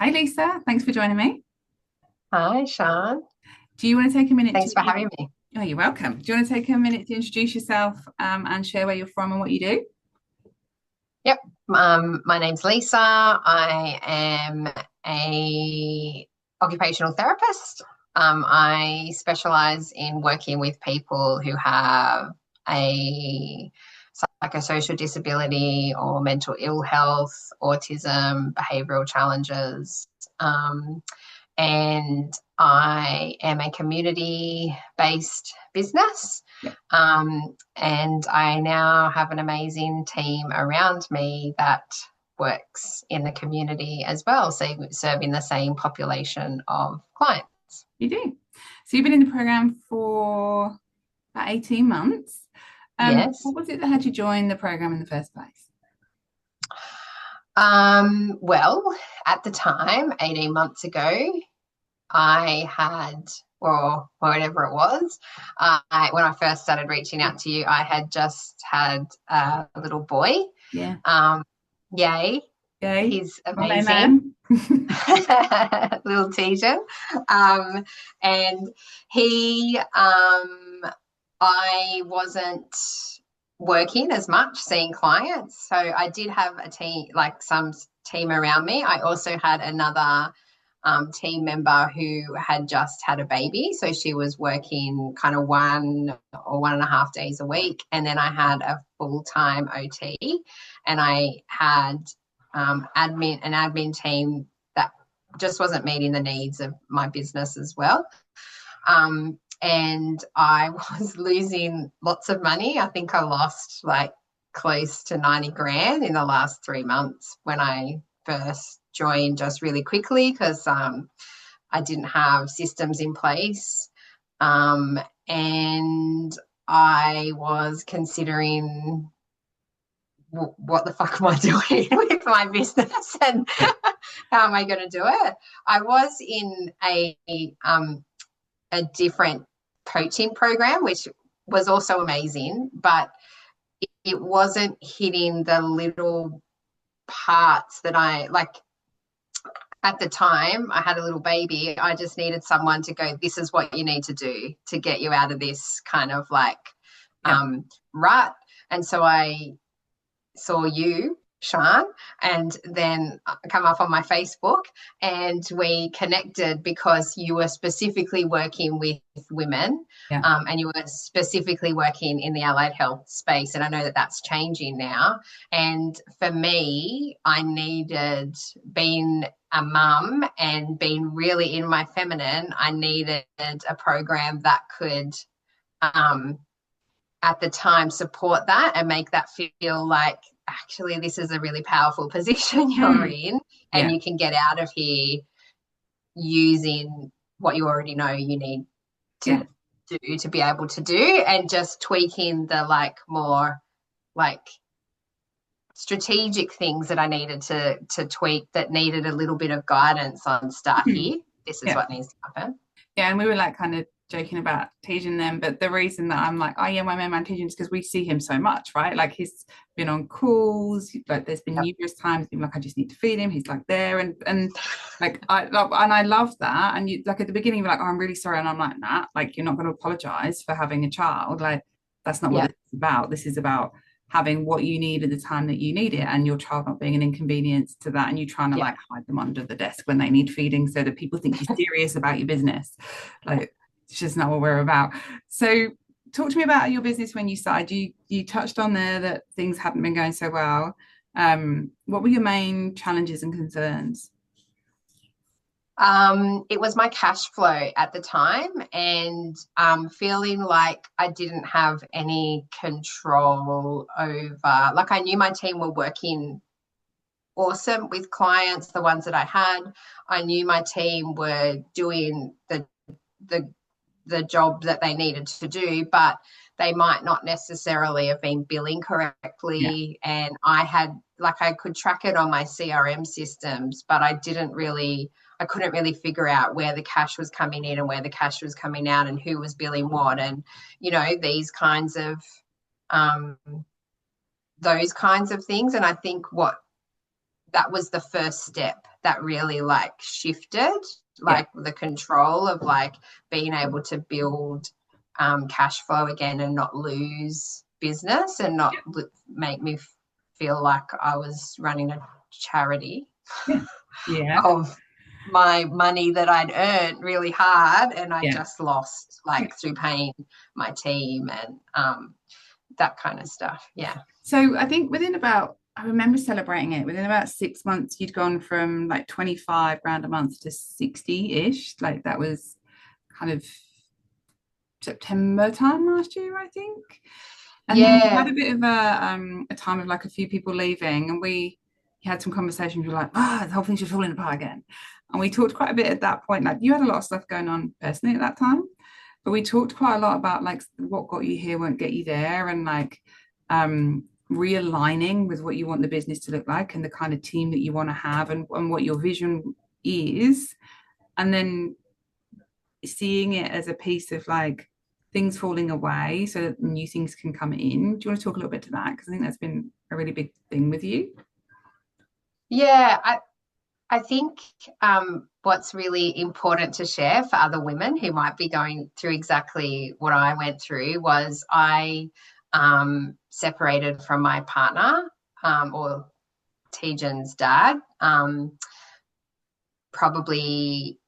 Hi, Lisa. Thanks for joining me. Hi, Sean. Do you want to take a minute Thanks for to? having me. Oh, you're welcome. Do you want to take a minute to introduce yourself and share where you're from and what you do? Yep. My name's Lisa. I am a occupational therapist. I specialize in working with people who have a psychosocial disability or mental ill health, autism, behavioral challenges. Um, and I am a community based business. Yeah, And I now have an amazing team around me that works in the community as well, so serving the same population of clients. you do. So you've been in the program for about 18 months. Yes. What was it that had you join the program in the first place? Well, at the time, 18 months ago, I had, or whatever it was, when I first started reaching out to you, I had just had a little boy. Yeah. Um, Yay, Yay. he's My amazing. man. Little Tejan. Um, and I wasn't working as much seeing clients. So I did have a team, like some team around me. I also had another team member who had just had a baby. So she was working kind of 1 or 1.5 days a week. And then I had a full time OT and I had an admin team that just wasn't meeting the needs of my business as well. And I was losing lots of money. I think I lost like close to 90 grand in the last 3 months when I first joined, just really quickly because I didn't have systems in place. Um, and I was considering what the fuck am I doing with my business and how am I going to do it? I was in a different coaching program, which was also amazing, but it wasn't hitting the little parts that I like. At the time, I had a little baby. I just needed someone to go, this is what you need to do to get you out of this kind of like Yeah. rut. And so I saw you, Sean, and then come up on my Facebook, and we connected because you were specifically working with women, Yeah. and you were specifically working in the allied health space. And I know that that's changing now. And for me, I needed being a mum and being really in my feminine, I needed a program that could um, at the time support that and make that feel like actually this is a really powerful position you're Mm. in and Yeah. you can get out of here using what you already know you need Yeah. to do to be able to do and just tweaking the like more like strategic things that I needed to tweak that needed a little bit of guidance on start Mm. here. This is Yeah. what needs to happen. Yeah, and we were like kind of joking about Tejan then, but the reason that I'm like, oh yeah, my main man Tejan is because we see him so much, right? Like he's been on calls, like there's been Yep. numerous times, been like, I just need to feed him. He's like there, and like I love and I love that. And you like at the beginning, you're like, oh, I'm really sorry, and I'm like, nah, like you're not going to apologize for having a child. Like that's not what this Yep. is about. This is about having what you need at the time that you need it and your child not being an inconvenience to that and you trying to Yep. like hide them under the desk when they need feeding so that people think you're serious about your business like it's just not what we're about. So talk to me about your business when you started. You touched on there that things hadn't been going so well. What were your main challenges and concerns? It was my cash flow at the time and feeling like I didn't have any control over, like I knew my team were working awesome with clients, the ones that I had. I knew my team were doing the the job that they needed to do, but they might not necessarily have been billing Yeah. correctly. And I had, like, I could track it on my CRM systems, but I couldn't really figure out where the cash was coming in and where the cash was coming out and who was billing what. And, these kinds um, those kinds of things. And I think what that was the first step that really like shifted like the control of like being able to build cash flow again and not lose business and not make me feel like I was running a charity of my money that I'd earned really hard and I just lost like through paying my team and that kind of stuff. Yeah. So I think I remember celebrating it within about 6 months, you'd gone from like 25 grand a month to 60-ish. Like that was kind of September time last year, I think. And then we had a bit of a time of like a few people leaving, and we had some conversations. We were like, the whole thing's just falling apart again. And we talked quite a bit at that point. Like you had a lot of stuff going on personally at that time, but we talked quite a lot about like what got you here won't get you there, and like realigning with what you want the business to look like and the kind of team that you want to have and what your vision is, and then seeing it as a piece of like things falling away so that new things can come in. Do you want to talk a little bit to that? Because I think that's been a really big thing with you. Yeah, I think what's really important to share for other women who might be going through exactly what I went through was I separated from my partner or Tejan's dad probably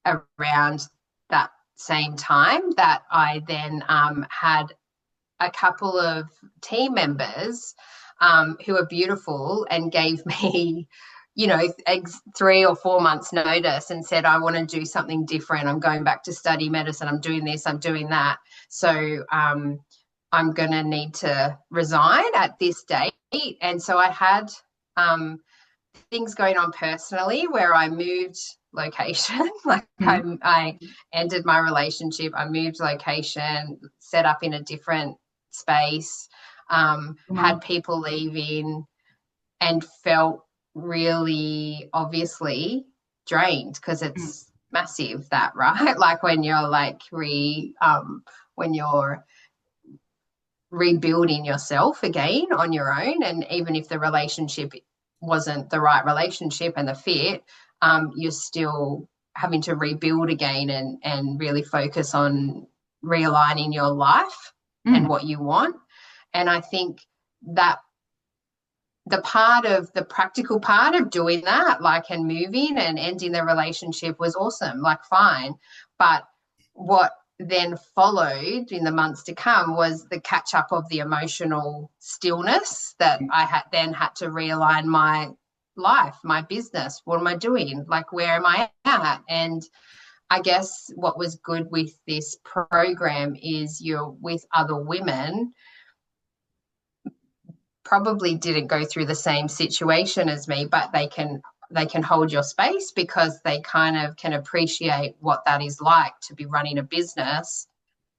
around that same time that I then had a couple of team members who are beautiful and gave me, 3 or 4 months notice and said, I want to do something different. I'm going back to study medicine. I'm doing this, I'm doing that. So I'm going to need to resign at this date. And so I had things going on personally where I moved location. Like I ended my relationship. I moved location, set up in a different space, had people leaving and felt really obviously drained because it's massive that, right? Like when you're like when you're rebuilding yourself again on your own, and even if the relationship wasn't the right relationship and the fit, you're still having to rebuild again and really focus on realigning your life and what you want. And I think that the practical part of doing that, like, and moving and ending the relationship was awesome, like fine. But what then followed in the months to come was the catch up of the emotional stillness that I had to realign my life, my business. What am I doing? Like, where am I at? And I guess what was good with this program is you're with other women probably didn't go through the same situation as me, but they can hold your space because they kind of can appreciate what that is like to be running a business,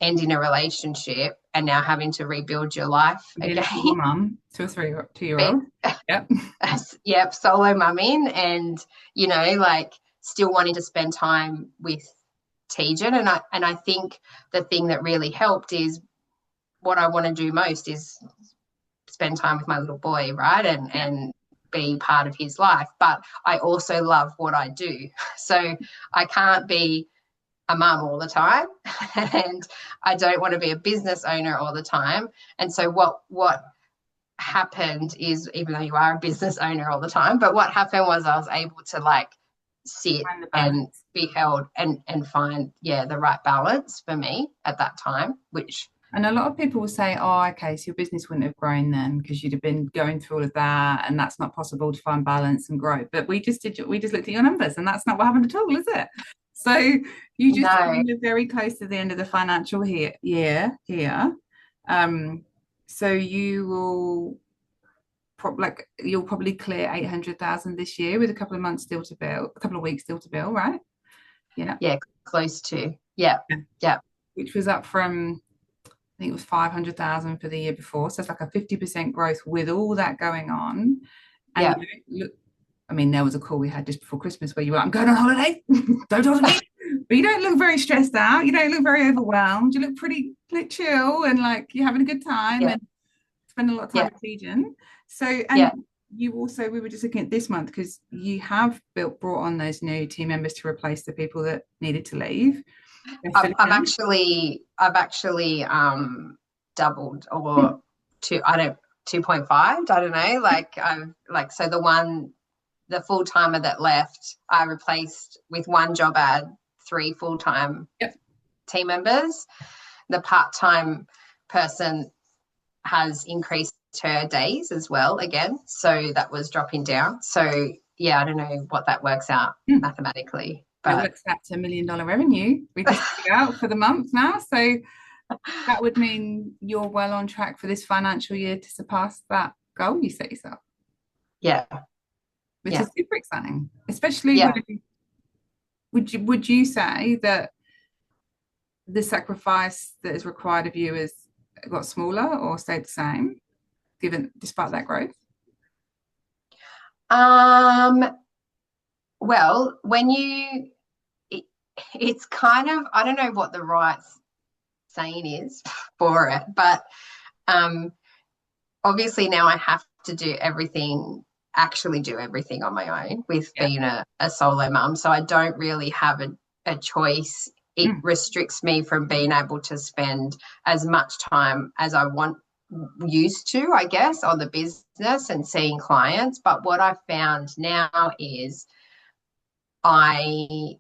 ending a relationship, and now having to rebuild your life again. Mum, 2 or 3 2-year-old. Yep, solo mumming, and like still wanting to spend time with Tejan. And I think the thing that really helped is what I want to do most is spend time with my little boy, right? And be part of his life. But I also love what I do. So I can't be a mum all the time and I don't want to be a business owner all the time. And so what happened is, even though you are a business owner all the time, but what happened was I was able to like sit and be held and find the right balance for me at that time, and a lot of people will say, oh, okay, so your business wouldn't have grown then because you'd have been going through all of that and that's not possible to find balance and growth. But we just looked at your numbers and that's not what happened at all, is it? So you just live very close to the end of the financial year here. So you will you'll probably clear 800,000 this year with a couple of months still to bill, a couple of weeks still to bill, right? Yeah, close to. Yeah. Which was up from, I think it was 500,000 for the year before. So it's like a 50% growth with all that going on. And there was a call we had just before Christmas where you were like, I'm going on holiday. Don't talk to me. But you don't look very stressed out. You don't look very overwhelmed. You look pretty chill and like you're having a good time and spend a lot of time with Tejan. So, you also, we were just looking at this month because you have brought on those new team members to replace the people that needed to leave. I've actually doubled or 2.5, I don't know, so the full-timer that left, I replaced with one job ad 3 full-time team members. The part-time person has increased her days as well again, so that was dropping down. So yeah, I don't know what that works out mathematically, but it works out to $1 million revenue we just figured out for the month now. So that would mean you're well on track for this financial year to surpass that goal you set yourself. Yeah, which is super exciting, especially would you say that the sacrifice that is required of you has got smaller or stayed the same, despite that growth? Well, it's kind of, I don't know what the right saying is for it, but obviously now I have to actually do everything on my own with being a solo mum. So I don't really have a choice. It restricts me from being able to spend as much time as I used to, I guess, on the business and seeing clients. But what I found now is I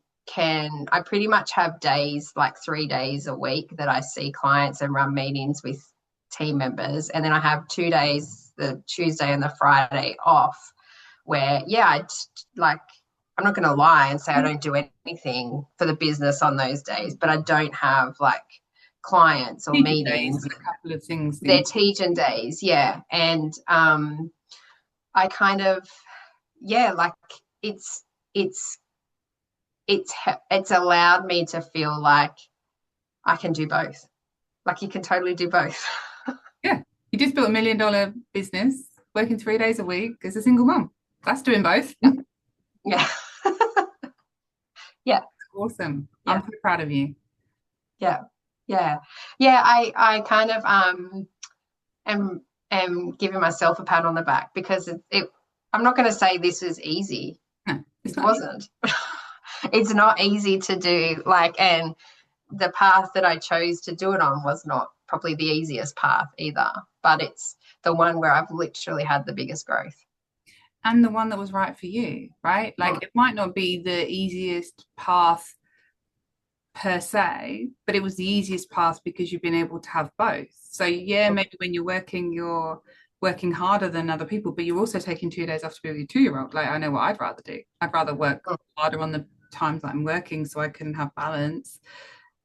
pretty much have days, like 3 days a week, that I see clients and run meetings with team members. And then I have 2 days, the Tuesday and the Friday, off, where, I'm not going to lie and say I don't do anything for the business on those days, but I don't have like clients or meetings. A couple of things. They're Tejan days, yeah. And I kind of, it's allowed me to feel like I can do both. Like you can totally do both. Yeah. You just built $1 million business, working 3 days a week as a single mom. That's doing both. Yeah. Yeah. Awesome. Yeah. I'm so proud of you. Yeah. Yeah. Yeah. I kind of am giving myself a pat on the back because I'm not going to say this is easy. No, it wasn't. It's not easy to do, and the path that I chose to do it on was not probably the easiest path either, but it's the one where I've literally had the biggest growth. And the one that was right for you, right? It might not be the easiest path per se, but it was the easiest path because you've been able to have both. So maybe when you're working harder than other people, but you're also taking 2 days off to be with your 2-year-old. I know what I'd rather do. I'd rather work harder on the times that I'm working so I can have balance.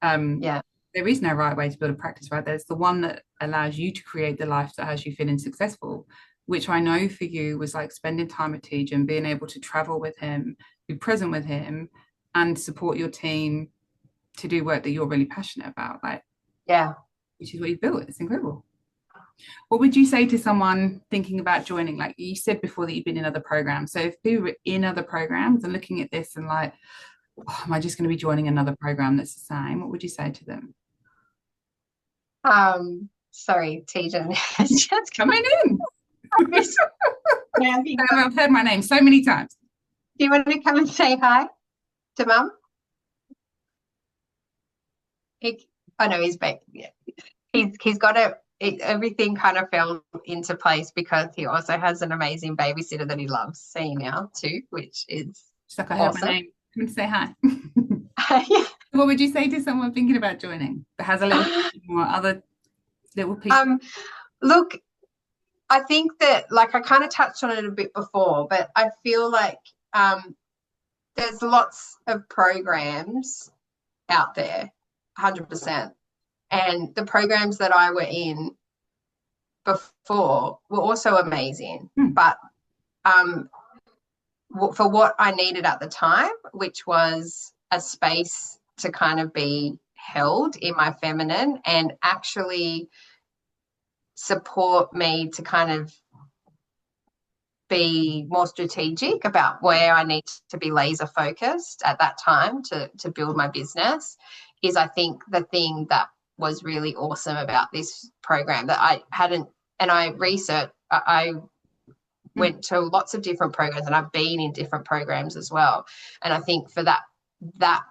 There is no right way to build a practice, right? There's the one that allows you to create the life that has you feeling successful, which I know for you was like spending time with Tejan, being able to travel with him, be present with him, and support your team to do work that you're really passionate about. Which is what you built. It's incredible. What would you say to someone thinking about joining? Like you said before that you've been in other programs. So if people were in other programs and looking at this and am I just going to be joining another program that's the same? What would you say to them? Sorry, Tejan. Just coming in. I've heard my name so many times. Do you want to come and say hi to Mum? I know he's back. Yeah. He's got everything kind of fell into place because he also has an amazing babysitter that he loves seeing now too, which is just like I heard my name. Come and say hi. Yeah. What would you say to someone thinking about joining that has a little more other little people? Look, I think that I kind of touched on it a bit before, but I feel like there's lots of programs out there, 100%. And the programs that I were in before were also amazing. But for what I needed at the time, which was a space to kind of be held in my feminine and actually support me to kind of be more strategic about where I need to be laser focused at that time to build my business, is I think the thing that was really awesome about this program that I hadn't, and I went to lots of different programs, and I've been in different programs as well. And I think for that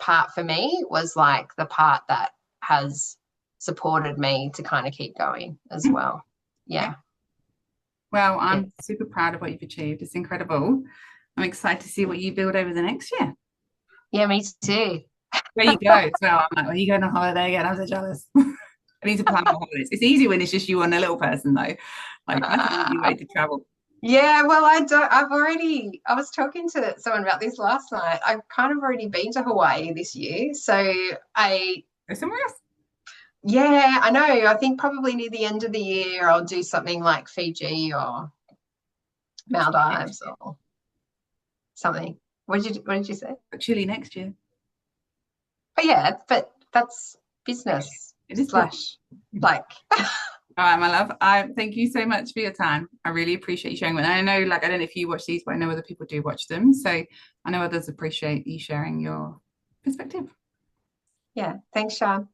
part for me was like the part that has supported me to kind of keep going as well. Yeah. Well, Yeah. I'm super proud of what you've achieved. It's incredible. I'm excited to see what you build over the next year. Yeah, me too. Where you go as well. I'm like, are you going on holiday again? I'm so jealous. I need to plan more holidays. It's easy when it's just you and a little person, though. Like, that's an easy way to travel. Yeah, well, I was talking to someone about this last night. I've kind of already been to Hawaii this year. So Go somewhere else. yeah, I know. I think probably near the end of the year, I'll do something like Fiji or Maldives or something. What did you say? Chile next year. But yeah, but that's business It is slash like. All right, my love. I thank you so much for your time. I really appreciate you sharing. And I know, like, I don't know if you watch these, but I know other people do watch them. So I know others appreciate you sharing your perspective. Yeah, thanks, Sean.